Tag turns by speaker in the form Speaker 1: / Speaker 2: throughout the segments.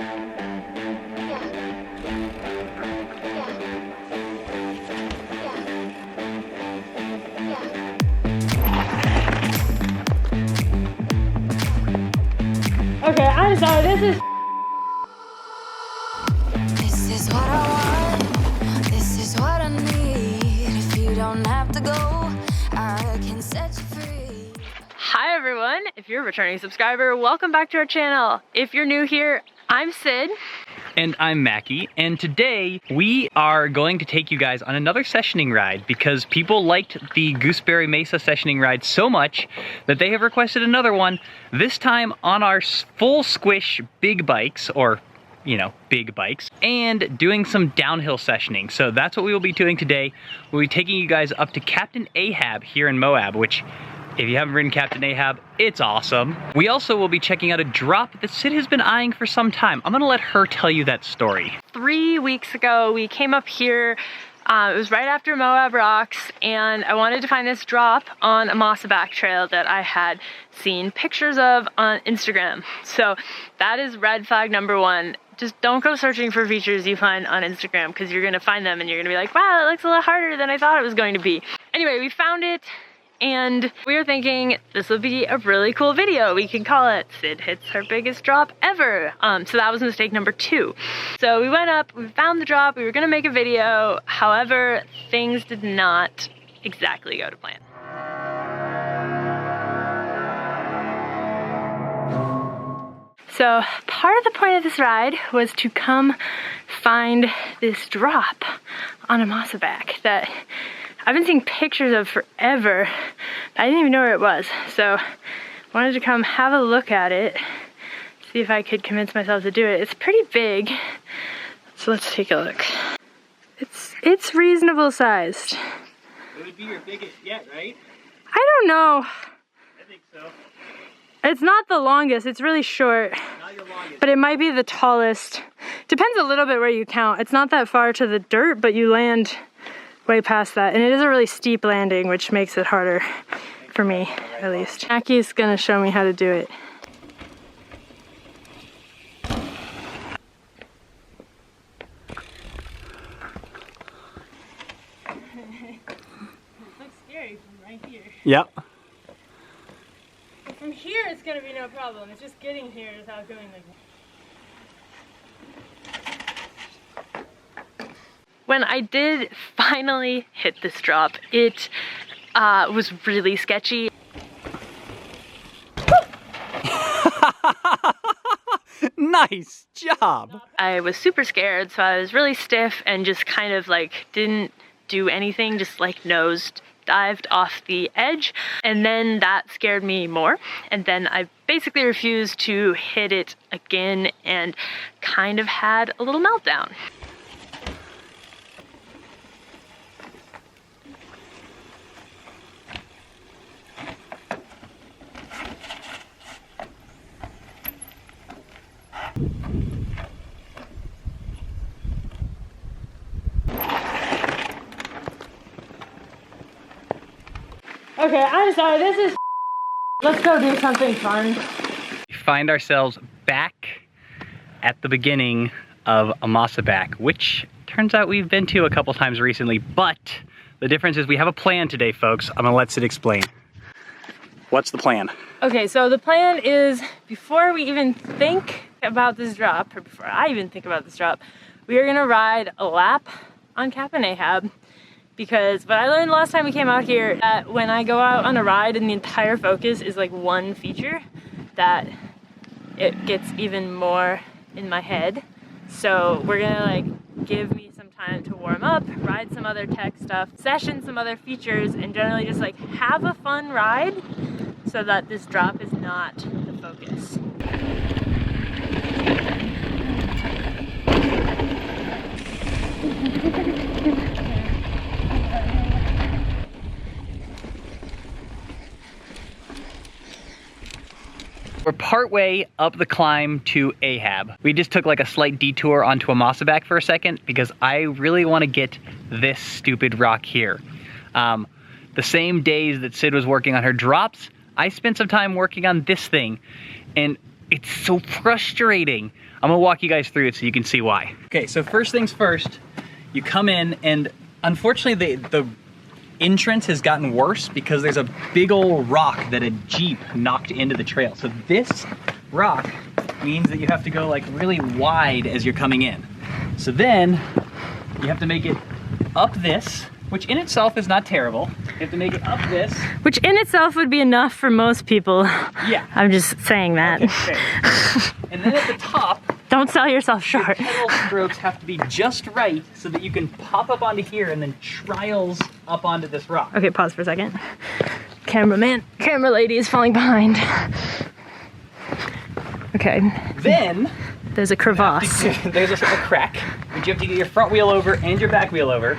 Speaker 1: Okay, I'm sorry, this is
Speaker 2: what I want, this is what I need. If you don't have to go, I can set you free.
Speaker 1: Hi everyone, if you're a returning subscriber, welcome back to our channel. If you're new here, I'm Sid.
Speaker 3: And I'm Mackie, and today we are going to take you guys on another sessioning ride because people liked the Gooseberry Mesa sessioning ride so much that they have requested another one, this time on our full squish big bikes, or you know, big bikes, and doing some downhill sessioning. So that's what we will be doing today. We'll be taking you guys up to Cap'n Ahab here in Moab, which if you haven't ridden Cap'n Ahab, it's awesome. We also will be checking out a drop that Sid has been eyeing for some time. I'm gonna let her tell you that story.
Speaker 1: 3 weeks ago, we came up here. It was right after Moab Rocks, and I wanted to find this drop on Amasaback Trail that I had seen pictures of on Instagram. So that is red flag number one. Just don't go searching for features you find on Instagram, because you're gonna find them and you're gonna be like, wow, it looks a lot harder than I thought it was going to be. Anyway, we found it, and we were thinking this would be a really cool video. We could call it Sid Hits Her Biggest Drop Ever. So that was mistake number 2. So we went up, we found the drop, we were gonna make a video. However, things did not exactly go to plan. So part of the point of this ride was to come find this drop on Amasaback that I've been seeing pictures of forever. I didn't even know where it was. So I wanted to come have a look at it, see if I could convince myself to do it. It's pretty big, so let's take a look. It's reasonable sized.
Speaker 3: It would be your biggest yet, right?
Speaker 1: I don't know.
Speaker 3: I think so.
Speaker 1: It's not the longest, it's really short.
Speaker 3: Not your longest.
Speaker 1: But it might be the tallest. Depends a little bit where you count. It's not that far to the dirt, but you land way past that. And it is a really steep landing, which makes it harder for me, at least. Mackie's gonna show me how to do it. It looks scary from right here.
Speaker 3: Yep.
Speaker 1: From here, it's gonna be no problem. It's just getting here without going like that. When I did finally hit this drop, it was really sketchy.
Speaker 3: Nice job.
Speaker 1: I was super scared, so I was really stiff and just kind of like didn't do anything, just like nosed dived off the edge, and then that scared me more, and then I basically refused to hit it again and kind of had a little meltdown. Okay, I'm sorry, this is let's go do something fun.
Speaker 3: We find ourselves back at the beginning of Amasaback, which turns out we've been to a couple times recently, but the difference is we have a plan today, folks. I'm gonna let Sid explain. What's the plan?
Speaker 1: Okay, so the plan is, before we even think about this drop, or before I even think about this drop, we are gonna ride a lap on Cap'n Ahab. Because what I learned last time we came out here, that when I go out on a ride and the entire focus is like one feature, that it gets even more in my head. So we're gonna like give me some time to warm up, ride some other tech stuff, session some other features, and generally just like have a fun ride so that this drop is not the focus.
Speaker 3: We're partway up the climb to Ahab. We just took like a slight detour onto Amasaback for a second because I really want to get this stupid rock here. The same days that Sid was working on her drops, I spent some time working on this thing. And It's so frustrating. I'm gonna walk you guys through it so you can see why. Okay, so first things first, you come in and unfortunately the entrance has gotten worse because there's a big old rock that a Jeep knocked into the trail. So this rock means that you have to go like really wide as you're coming in. So then you have to make it up this, which in itself is not terrible. You have to make it up this.
Speaker 1: Which in itself would be enough for most people.
Speaker 3: Yeah.
Speaker 1: I'm just saying that.
Speaker 3: Okay. And then at the top,
Speaker 1: don't sell yourself short.
Speaker 3: your pedal strokes have to be just right so that you can pop up onto here and then trials up onto this rock.
Speaker 1: Okay, pause for a second. Camera lady is falling behind. Okay.
Speaker 3: Then
Speaker 1: there's a crevasse.
Speaker 3: There's a crack, but you have to get your front wheel over and your back wheel over.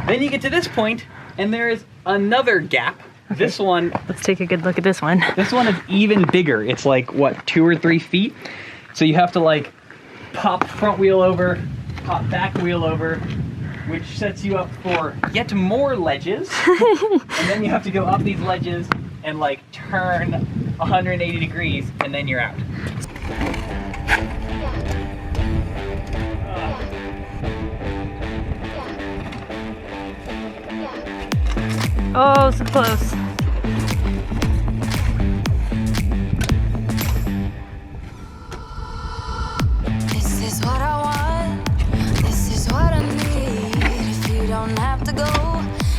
Speaker 3: Then you get to this point, and there is another gap. Okay. This one...
Speaker 1: Let's take a good look at this one.
Speaker 3: This one is even bigger. It's like, what, 2 or 3 feet? So you have to like pop front wheel over, pop back wheel over, which sets you up for yet more ledges. And then you have to go up these ledges and like turn 180 degrees, and then you're out.
Speaker 1: Oh, so close.
Speaker 2: This is what I want. This is what I need. If you don't have to go,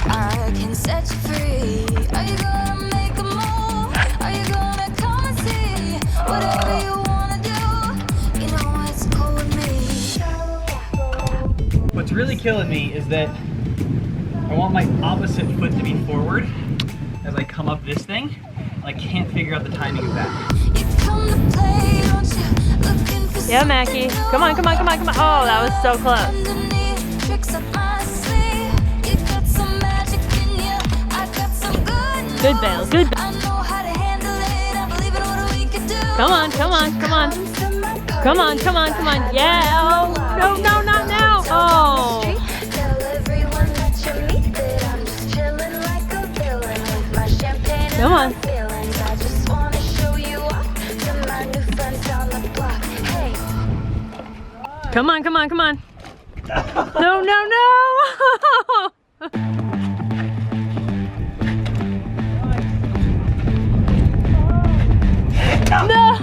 Speaker 2: I can set you free. Are you gonna make a move? Are you gonna come and see? Whatever you wanna do, you know it's cool with me.
Speaker 3: What's really killing me is that I want my opposite foot to be forward as I come up this thing. And I can't figure out the timing of that.
Speaker 2: You come to play, don't you? Looking for
Speaker 1: Yeah, Mackie. Come on, come on, come on, come on. Oh, that was so close.
Speaker 2: underneath, tricks up my sleeve. You got some magic in you. I got some good news.
Speaker 1: Good Bale, good Bale.
Speaker 2: I know how to handle it. I believe in what we can do.
Speaker 1: Come on, come on, come on. Come on, come on, come on. Yeah. Oh, no, no, not now. Oh.
Speaker 2: Tell everyone that you meet that I'm just chilling like a villain with my champagne and
Speaker 1: Come
Speaker 2: my
Speaker 1: on.
Speaker 2: feelings. I just wanna show you off to my new friends on the block. Hey.
Speaker 1: Come on, come on, come on. No, no, no. No.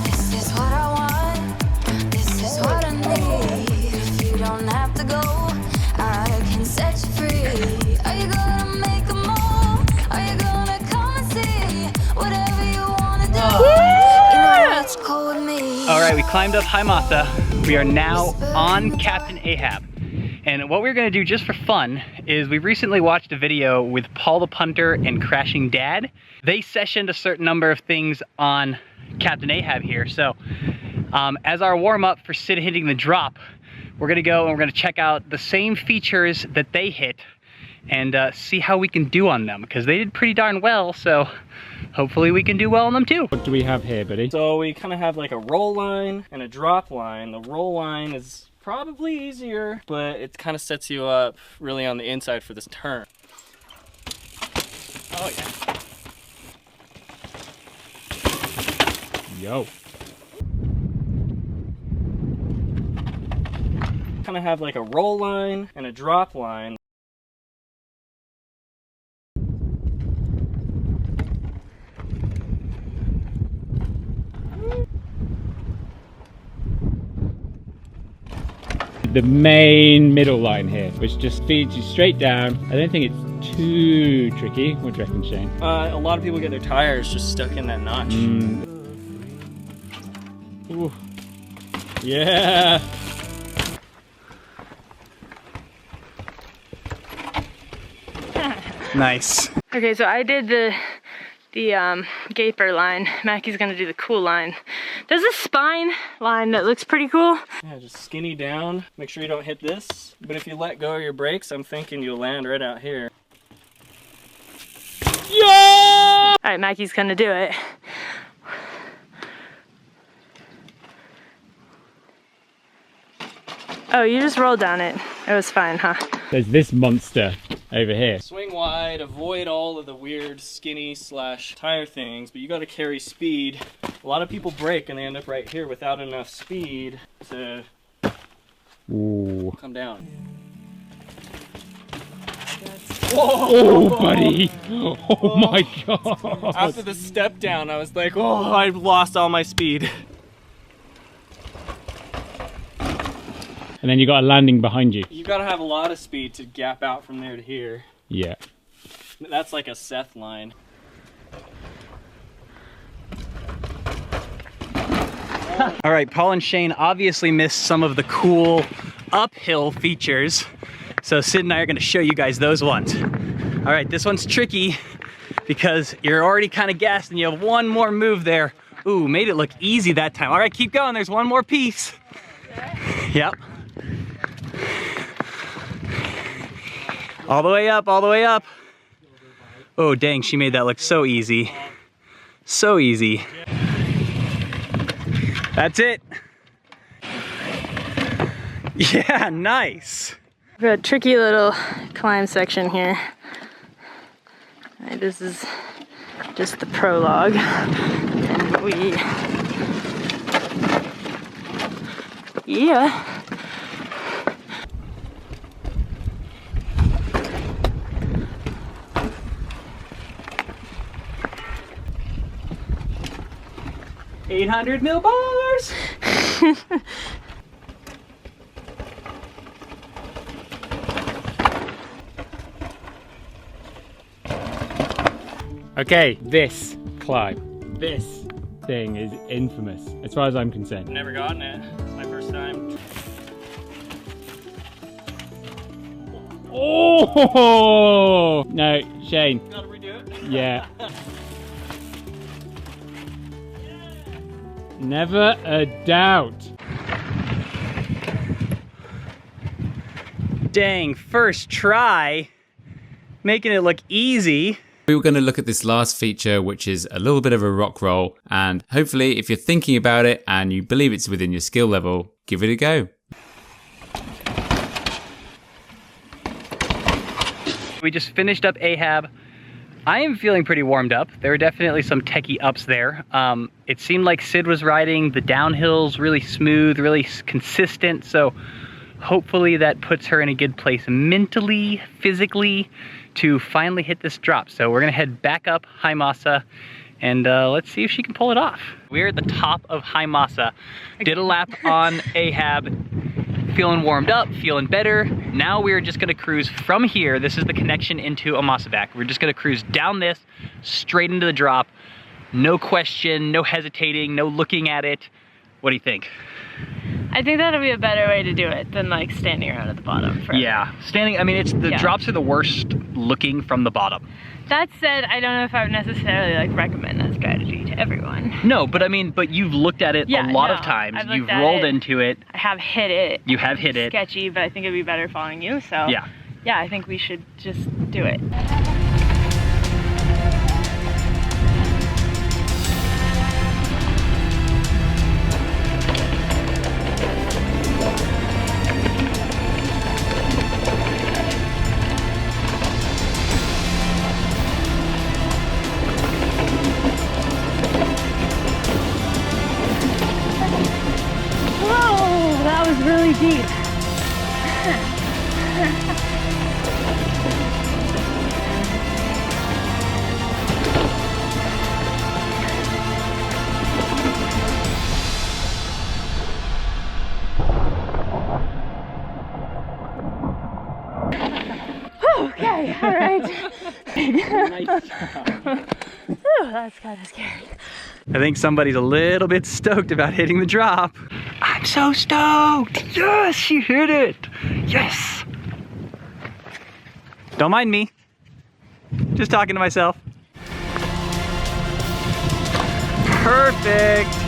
Speaker 2: This is what I want. This is what I need. If you don't have to go, I can set you free. Are you gonna make a move? Are you gonna come and see? Whatever you wanna do. You know it's cool with me.
Speaker 3: All right, we climbed up High Masa. We are now on Cap'n Ahab. And what we're gonna do just for fun is we recently watched a video with Paul the Punter and Crashing Dad. They sessioned a certain number of things on Cap'n Ahab here. So as our warm up for hitting the drop, we're gonna go and we're gonna check out the same features that they hit and see how we can do on them, because they did pretty darn well. So hopefully we can do well on them too.
Speaker 4: What do we have here, buddy?
Speaker 5: So we kind of have like a roll line and a drop line. The roll line is probably easier, but it kind of sets you up really on the inside for this turn.
Speaker 3: Oh yeah.
Speaker 4: Yo.
Speaker 5: Kind of have like a roll line and a drop line.
Speaker 4: The main middle line here, which just feeds you straight down. I don't think it's too tricky. What do you reckon, Shane?
Speaker 5: A lot of people get their tires just stuck in that notch.
Speaker 4: Ooh. Yeah.
Speaker 3: Nice.
Speaker 1: Okay, so I did the gaper line. Mackie's gonna do the cool line. There's a spine line that looks pretty cool.
Speaker 5: Yeah, just skinny down. Make sure you don't hit this. But if you let go of your brakes, I'm thinking you'll land right out here.
Speaker 1: Yeah! All right, Mackie's gonna do it. Oh, you just rolled down it. It was fine, huh?
Speaker 4: There's this monster over here.
Speaker 5: Swing wide, avoid all of the weird skinny slash tire things, but you gotta carry speed. A lot of people brake and they end up right here without enough speed to come down.
Speaker 4: Whoa! Oh, buddy! Oh my god!
Speaker 5: After the step down, I was like, oh, I've lost all my speed.
Speaker 4: And then you got a landing behind you.
Speaker 5: You gotta have a lot of speed to gap out from there to here.
Speaker 4: Yeah.
Speaker 5: That's like a Seth line.
Speaker 3: All right, Paul and Shane obviously missed some of the cool uphill features. So Sid and I are gonna show you guys those ones. All right, this one's tricky because you're already kind of gassed and you have one more move there. Ooh, made it look easy that time. All right, keep going, there's one more piece. Yep. All the way up, all the way up. Oh, dang, she made that look so easy. So easy. That's it. Yeah, nice.
Speaker 1: We have a tricky little climb section here. This is just the prologue. And yeah.
Speaker 3: $800 mil bars.
Speaker 4: Okay, this climb, this thing is infamous, as far as I'm concerned.
Speaker 5: Never gotten it. It's my first time.
Speaker 4: Oh! No, Shane.
Speaker 5: Gotta redo it.
Speaker 4: Yeah. Never a doubt.
Speaker 3: Dang, first try. Making it look easy.
Speaker 6: We were going to look at this last feature, which is a little bit of a rock roll, and hopefully if you're thinking about it and you believe it's within your skill level, give it a go.
Speaker 3: We just finished up Ahab. I am feeling pretty warmed up. There were definitely some techie ups there. It seemed like Sid was riding the downhills really smooth, really consistent, so hopefully that puts her in a good place mentally, physically, to finally hit this drop. So we're gonna head back up High Masa and let's see if she can pull it off. We're at the top of High Masa. Did a lap on Ahab, feeling warmed up, feeling better. Now we're just gonna cruise from here. This is the connection into Amasaback. We're just gonna cruise down this, straight into the drop. No question, no hesitating, no looking at it. What do you think?
Speaker 1: I think that'll be a better way to do it than like standing around at the bottom forever.
Speaker 3: Yeah, standing, I mean, it's the drops are the worst looking from the bottom.
Speaker 1: That said, I don't know if I would necessarily like recommend that strategy to everyone.
Speaker 3: No, but I mean, but you've looked at it a lot of times. You've rolled into it.
Speaker 1: I have hit it.
Speaker 3: You have hit it.
Speaker 1: Sketchy, but I think it'd be better following you, so.
Speaker 3: Yeah.
Speaker 1: Yeah, I think we should just do it. Really deep. Okay, all right.
Speaker 5: Nice job.
Speaker 1: Whew, that's kind of scary.
Speaker 3: I think somebody's a little bit stoked about hitting the drop. I'm so stoked! Yes, she hit it! Yes! Don't mind me. Just talking to myself. Perfect!